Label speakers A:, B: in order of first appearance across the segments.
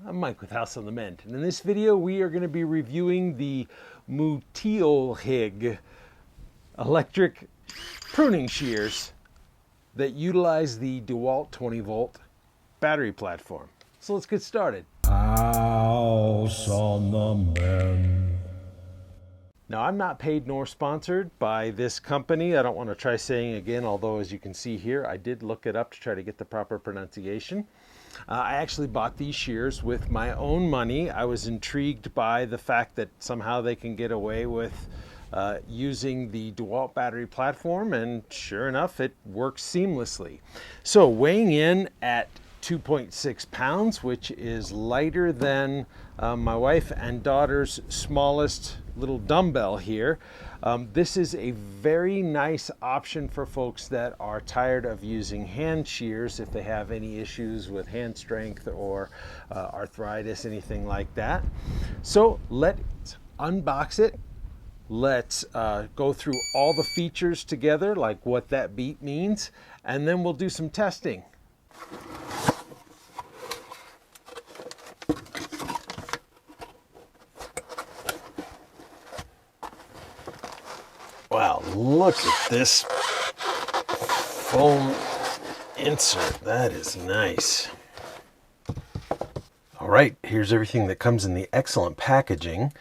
A: I'm Mike with House on the Mend, and in this video we are going to be reviewing the MtiolHig Electric Pruning Shears that utilize the DeWalt 20-volt battery platform. So let's get started.
B: House on the Mend.
A: Now, I'm not paid nor sponsored by this company. I don't want to try saying again, although as you can see here, I did look it up to try to get the proper pronunciation. I actually bought these shears with my own money. I was intrigued by the fact that somehow they can get away with using the DeWalt battery platform, and sure enough, it works seamlessly. So weighing in at 2.6 pounds, which is lighter than my wife and daughter's smallest little dumbbell here. This is a very nice option for folks that are tired of using hand shears if they have any issues with hand strength or arthritis, anything like that. So let's unbox it. Let's go through all the features together, like what that beat means, and then we'll do some testing. Wow, look at this foam insert. That is nice. All right, here's everything that comes in the excellent packaging.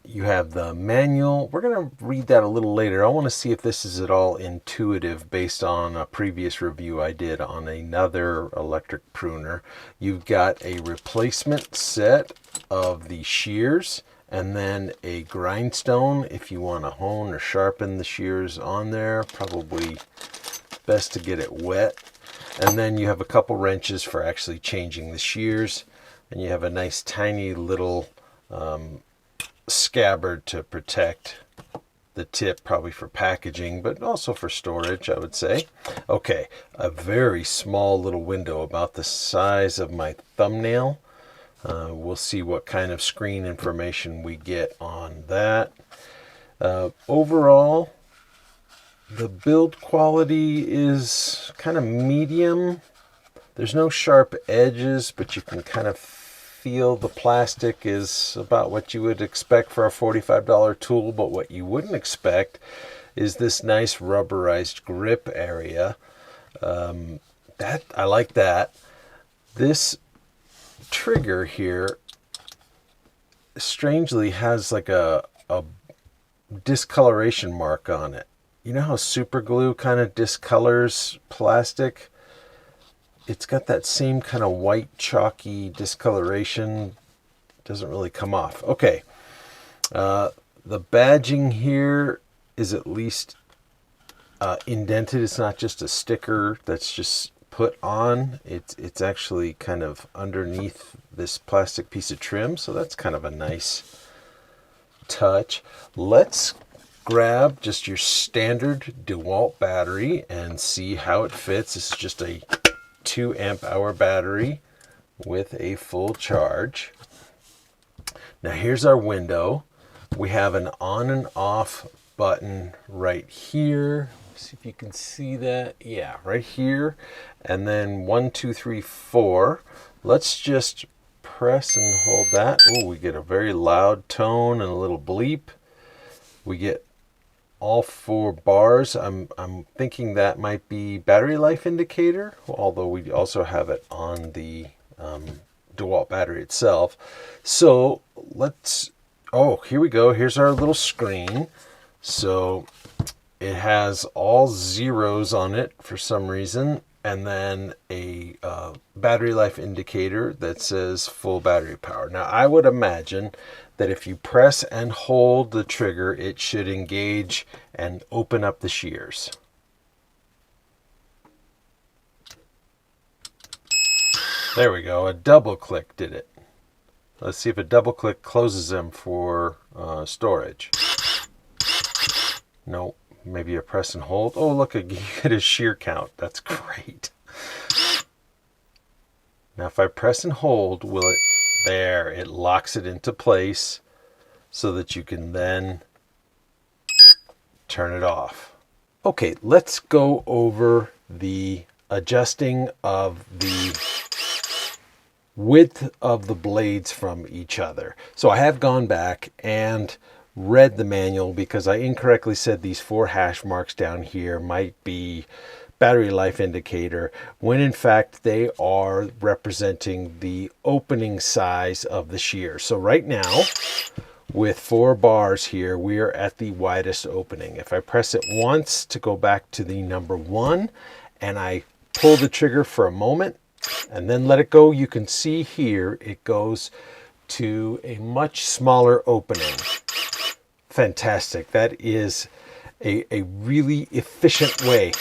A: You have the manual. We're going to read that a little later. I want to see if this is at all intuitive based on a previous review I did on another electric pruner. You've got a replacement set of the shears, and then a grindstone if you want to hone or sharpen the shears on there. Probably best to get it wet. And then you have a couple wrenches for actually changing the shears. And you have a nice tiny little scabbard to protect the tip, probably for packaging, but also for storage, I would say. Okay, a very small little window about the size of my thumbnail. We'll see what kind of screen information we get on that. Overall, the build quality is kind of medium. There's no sharp edges, but you can kind of feel the plastic is about what you would expect for a $45 tool, but what you wouldn't expect is this nice rubberized grip area. That I like that. This trigger here strangely has like a discoloration mark on it. You know how super glue kind of discolors plastic? It's got that same kind of white chalky discoloration. Doesn't really come off. Okay, the badging here is at least indented. It's not just a sticker that's just put on. It's actually kind of underneath this plastic piece of trim, so that's kind of a nice touch. Let's grab just your standard DeWalt battery and see how it fits. This is just a 2 amp hour battery with a full charge. Now here's our window. We have an on and off button right here. See if you can see that. Yeah, right here. And then 1, 2, 3, 4. Let's just press and hold that. Oh, we get a very loud tone and a little bleep. We get all 4 bars. I'm thinking that might be battery life indicator, although we also have it on the DeWalt battery itself. So let's, oh, here we go. Here's our little screen. So it has all zeros on it for some reason, and then a battery life indicator that says full battery power. Now, I would imagine that if you press and hold the trigger, it should engage and open up the shears. There we go. A double click did it. Let's see if a double click closes them for storage. Nope. Maybe a press and hold. Oh, look, you get a shear count. That's great. Now, if I press and hold, will it? There, it locks it into place so that you can then turn it off. Okay, let's go over the adjusting of the width of the blades from each other. So I have gone back and read the manual because I incorrectly said these 4 hash marks down here might be battery life indicator, when in fact they are representing the opening size of the shear. So right now, with 4 bars here, we are at the widest opening. If I press it once to go back to the number 1 and I pull the trigger for a moment and then let it go, you can see here it goes to a much smaller opening. Fantastic. That is a really efficient way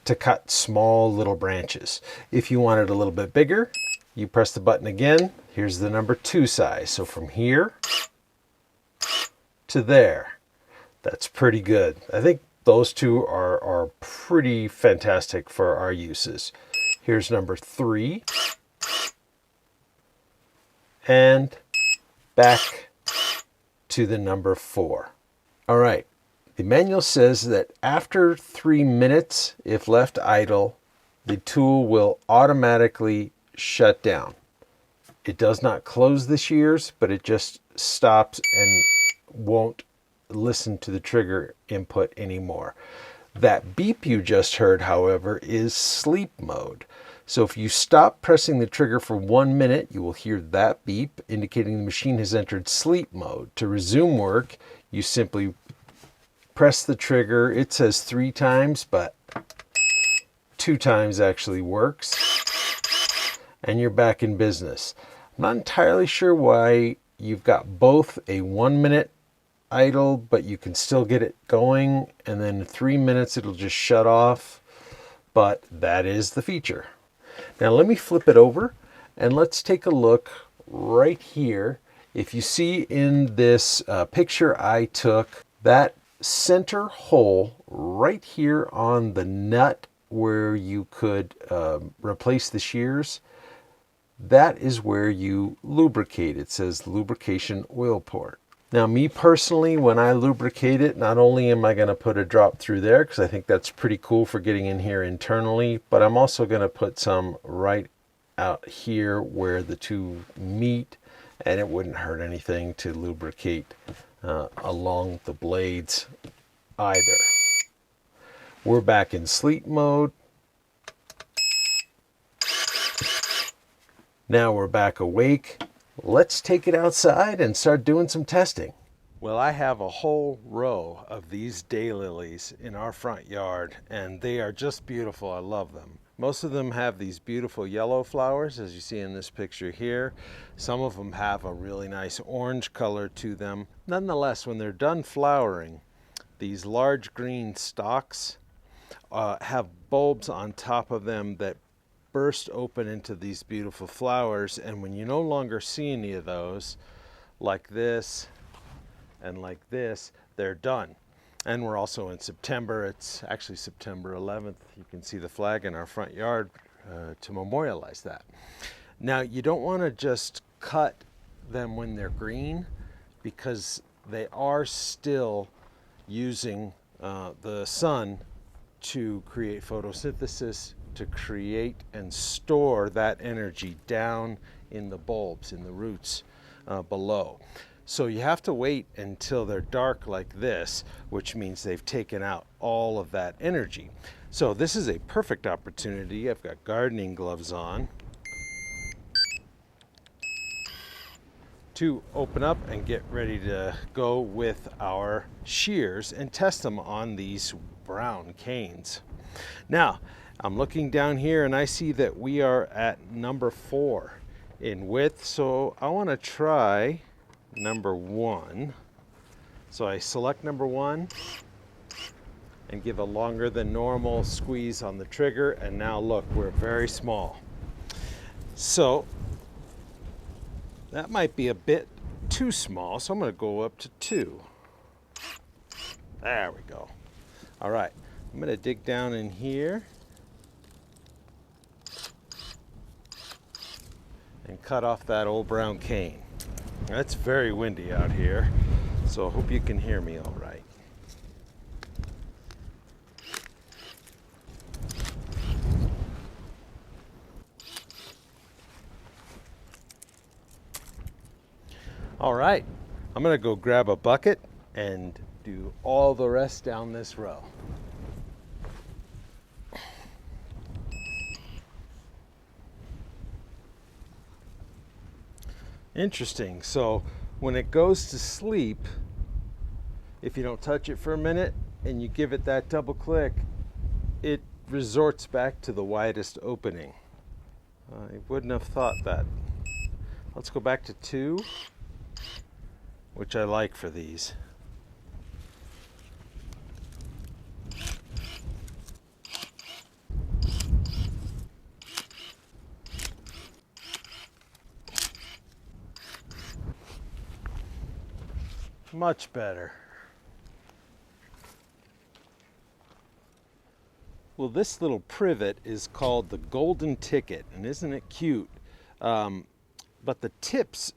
A: to cut small little branches. If you want it a little bit bigger, you press the button again. Here's the number 2 size. So from here to there, that's pretty good. I think those two are pretty fantastic for our uses. Here's number 3. And back to the number 4. All right. The manual says that after 3 minutes, if left idle, the tool will automatically shut down. It does not close the shears, but it just stops and won't listen to the trigger input anymore. That beep you just heard, however, is sleep mode. So if you stop pressing the trigger for 1 minute, you will hear that beep indicating the machine has entered sleep mode. To resume work, you simply press the trigger. It says 3 times, but 2 times actually works. And you're back in business. I'm not entirely sure why you've got both a 1 minute idle, but you can still get it going, and then in 3 minutes it'll just shut off. But that is the feature. Now let me flip it over and let's take a look right here. If you see in this picture I took, that center hole right here on the nut where you could replace the shears, that is where you lubricate. It says lubrication oil port. Now me personally, when I lubricate it, not only am I going to put a drop through there because I think that's pretty cool for getting in here internally, but I'm also going to put some right out here where the two meet, and it wouldn't hurt anything to lubricate along the blades either. We're back in sleep mode. Now we're back awake. Let's take it outside and start doing some testing. Well, I have a whole row of these daylilies in our front yard, and they are just beautiful. I love them. Most of them have these beautiful yellow flowers, as you see in this picture here. Some of them have a really nice orange color to them. Nonetheless, when they're done flowering, these large green stalks have bulbs on top of them that burst open into these beautiful flowers, and when you no longer see any of those, like this and like this, they're done. And we're also in September. It's actually September 11th. You can see the flag in our front yard to memorialize that. Now, you don't want to just cut them when they're green, because they are still using the sun to create photosynthesis, to create and store that energy down in the bulbs, in the roots below. So you have to wait until they're dark like this, which means they've taken out all of that energy. So this is a perfect opportunity. I've got gardening gloves on to open up and get ready to go with our shears and test them on these brown canes. Now, I'm looking down here and I see that we are at number 4 in width, so I want to try number 1. So I select number 1 and give a longer than normal squeeze on the trigger, and now look, we're very small. So that might be a bit too small, so I'm going to go up to 2. There we go. All right, I'm going to dig down in here and cut off that old brown cane. Now, it's very windy out here, so I hope you can hear me all right. All right, I'm gonna go grab a bucket and do all the rest down this row. Interesting. So when it goes to sleep, if you don't touch it for a minute and you give it that double click, it resorts back to the widest opening. I wouldn't have thought that. Let's go back to 2, which I like for these. Much better. Well, this little privet is called the golden ticket, and isn't it cute? But the tips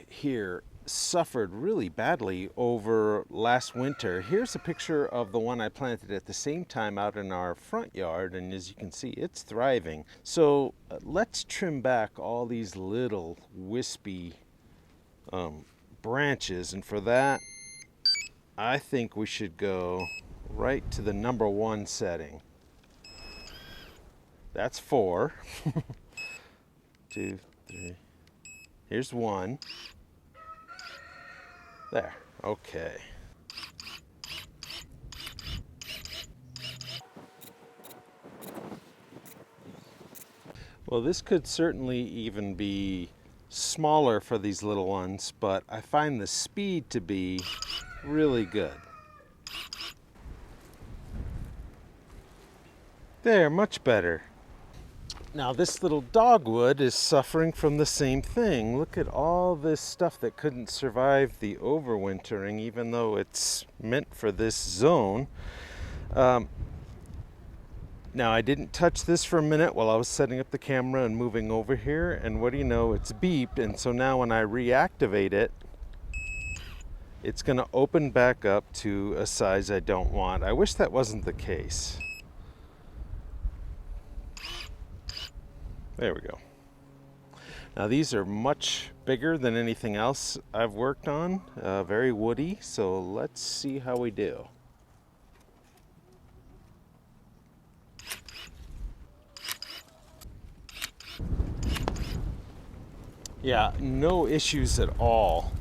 A: here suffered really badly over last winter. Here's a picture of the one I planted at the same time out in our front yard, and as you can see, it's thriving. So let's trim back all these little wispy branches, and for that I think we should go right to the number 1 setting. That's 4. 2, 3. Here's 1. There. Okay. Well, this could certainly even be smaller for these little ones, but I find the speed to be really good. There, much better. Now this little dogwood is suffering from the same thing. Look at all this stuff that couldn't survive the overwintering, even though it's meant for this zone. Now I didn't touch this for a minute while I was setting up the camera and moving over here, and what do you know, it's beeped, and so now when I reactivate it, it's gonna open back up to a size I don't want. I wish that wasn't the case. There we go. Now these are much bigger than anything else I've worked on, very woody, so let's see how we do. Yeah, no issues at all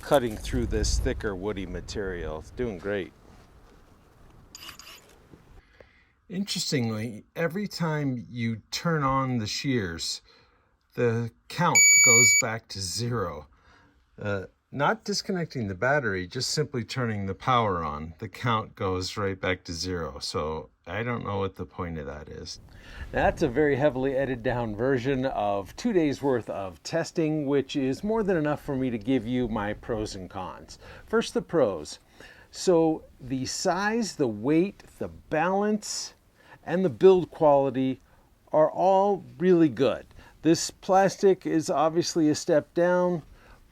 A: cutting through this thicker woody material. It's doing great. Interestingly, every time you turn on the shears, the count goes back to 0. Not disconnecting the battery, just simply turning the power on, the count goes right back to 0. So I don't know what the point of that is. That's a very heavily edited down version of 2 days worth of testing, which is more than enough for me to give you my pros and cons. First, the pros. So the size, the weight, the balance, and the build quality are all really good. This plastic is obviously a step down,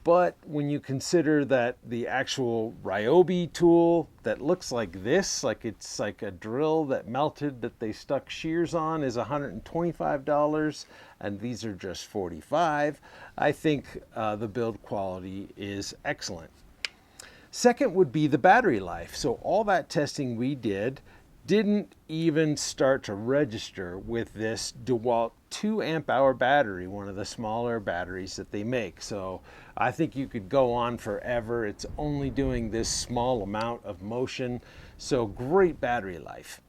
A: but when you consider that the actual Ryobi tool that looks like this, like it's like a drill that melted that they stuck shears on, is $125, and these are just $45, I think the build quality is excellent. Second would be the battery life. So all that testing we didn't even start to register with this DeWalt 2 amp hour battery, one of the smaller batteries that they make. So I think you could go on forever. It's only doing this small amount of motion. So great battery life.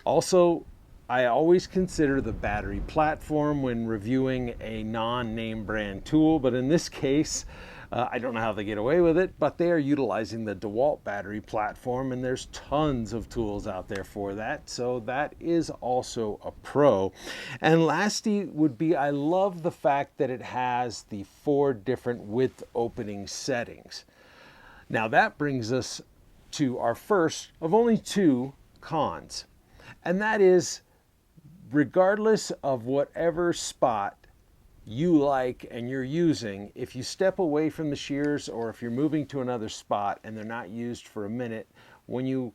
A: Also, I always consider the battery platform when reviewing a non-name brand tool, but in this case, I don't know how they get away with it, but they are utilizing the DeWalt battery platform, and there's tons of tools out there for that, so that is also a pro. And lastly would be, I love the fact that it has the 4 different width opening settings. Now that brings us to our first of only 2 cons, and that is, regardless of whatever spot you like and you're using, if you step away from the shears or if you're moving to another spot and they're not used for a minute, when you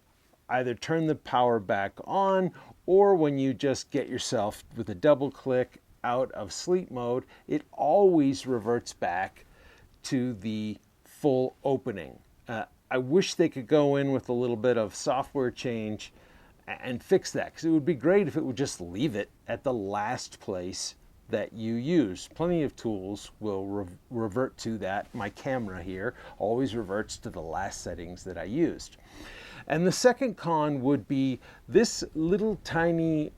A: either turn the power back on or when you just get yourself with a double click out of sleep mode, it always reverts back to the full opening. I wish they could go in with a little bit of software change and fix that, because it would be great if it would just leave it at the last place that you use. Plenty of tools will revert to that. My camera here always reverts to the last settings that I used. And the second con would be this little tiny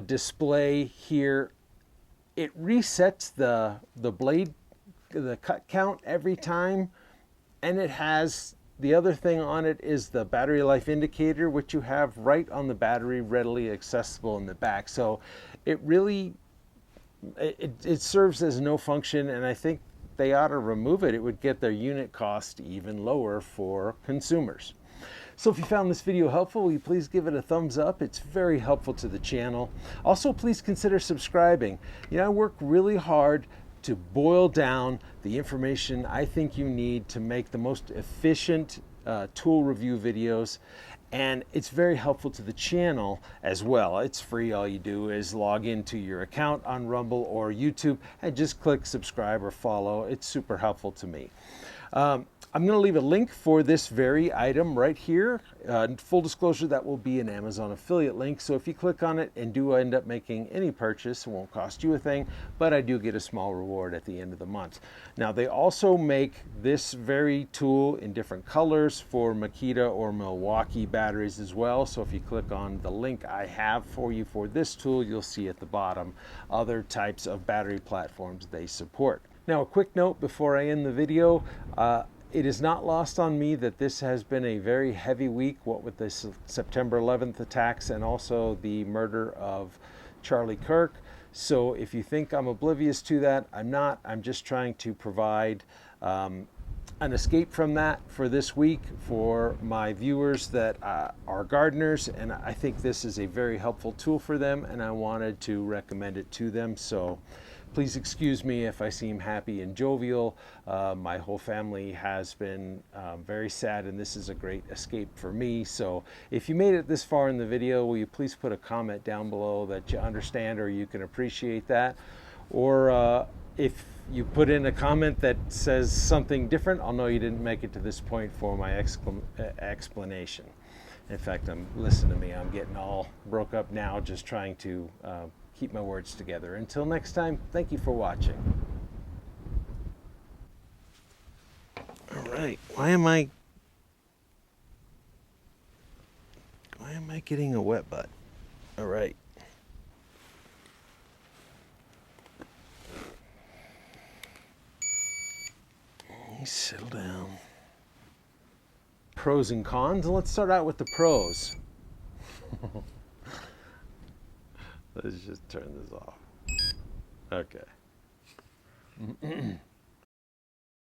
A: display here. It resets the blade, the cut count every time, and it has the other thing on it is the battery life indicator, which you have right on the battery, readily accessible in the back. So it really it serves as no function, and I think they ought to remove it. It would get their unit cost even lower for consumers. So if you found this video helpful, will you please give it a thumbs up? It's very helpful to the channel. Also, please consider subscribing. You know, I work really hard to boil down the information I think you need to make the most efficient tool review videos, and it's very helpful to the channel as well. It's free. All you do is log into your account on Rumble or YouTube and just click subscribe or follow. It's super helpful to me. I'm going to leave a link for this very item right here. Full disclosure, that will be an Amazon affiliate link. So if you click on it and do end up making any purchase, it won't cost you a thing, but I do get a small reward at the end of the month. Now, they also make this very tool in different colors for Makita or Milwaukee batteries as well. So if you click on the link I have for you for this tool, you'll see at the bottom other types of battery platforms they support. Now, a quick note before I end the video. It is not lost on me that this has been a very heavy week, what with the September 11th attacks and also the murder of Charlie Kirk. So if you think I'm oblivious to that, I'm not. I'm just trying to provide an escape from that for this week for my viewers that are gardeners, and I think this is a very helpful tool for them, and I wanted to recommend it to them. So please excuse me if I seem happy and jovial. My whole family has been very sad, and this is a great escape for me. So if you made it this far in the video, will you please put a comment down below that you understand or you can appreciate that? Or if you put in a comment that says something different, I'll know you didn't make it to this point for my explanation. In fact, listen to me, I'm getting all broke up now just trying to keep my words together. Until next time, thank you for watching. All right, why am I getting a wet butt? All right. Settle down. Pros and cons. Let's start out with the pros. Let's just turn this off. Okay.